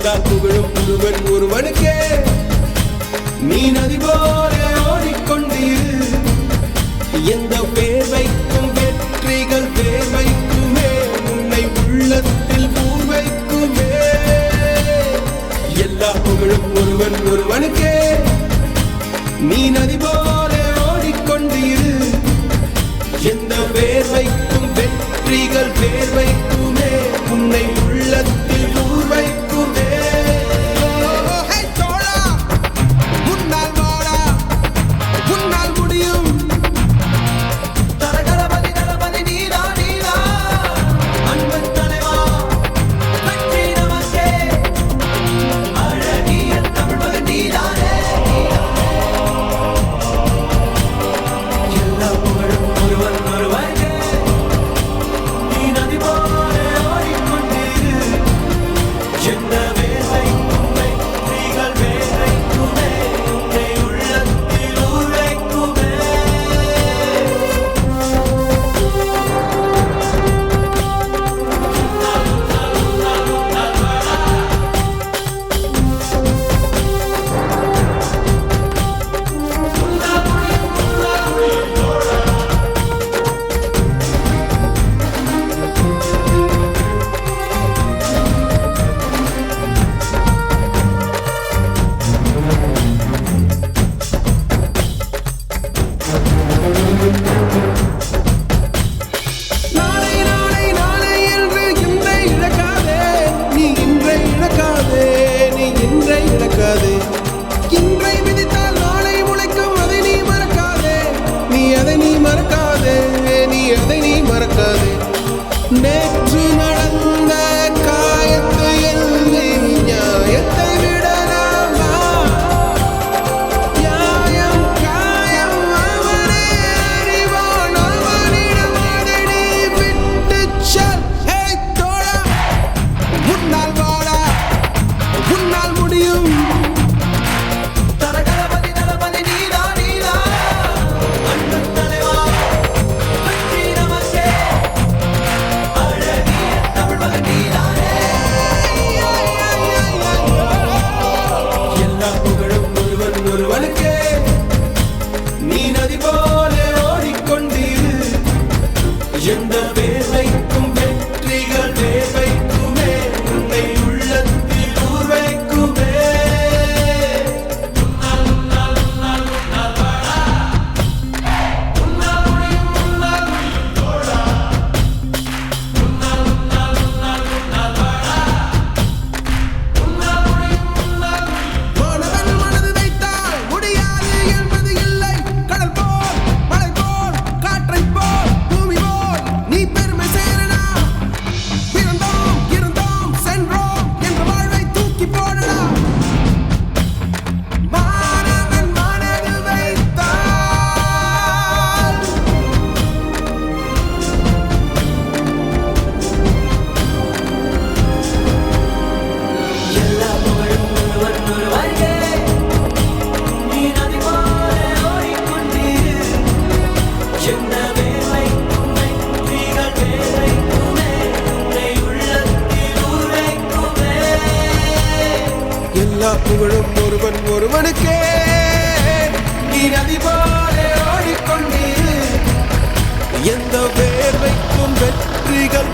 எல்லா புகழும் ஒருவன் ஒருவனுக்கே. நீ நதி போல ஓடிக்கொண்டீர். எந்த வேர்வைக்கும் வெற்றிகள் வேர்வைக்குமே, உன்னை உள்ளத்தில் பூர்வைக்குமே. எல்லா புகழும் ஒருவன் ஒருவனுக்கே. நீ நதி போல ஓடிக்கொண்டீர். எந்த வேர்வைக்கும் வெற்றிகள் வேர்வைக்குமே, உன்னை உள்ளத்தில் பூர்வைக்குமே. நேற்று நடந்த காயத்தை எழுதி நியாயத்தை விடலாமா? நியாயம் காயம் அவனே அறிவான், அவனிடம் அதை நீ விட்டுச் செல். ஹே தோழா, உன்னால் வாழா, உன்னால் முடியும். நீ நதி போல ஓடிக்கொண்டீர். எந்த வேர்வைக்கும் வெற்றிகள் வேர்வைக்குமே, உன்னை உள்ளத்தில் ஊர்வைக்குமே. எல்லா புகழும் ஒருவன் ஒருவனுக்கே. நீ நதி போல ஓடிக்கொண்டீர். எந்த வேர்வைக்கும் வெற்றிகள்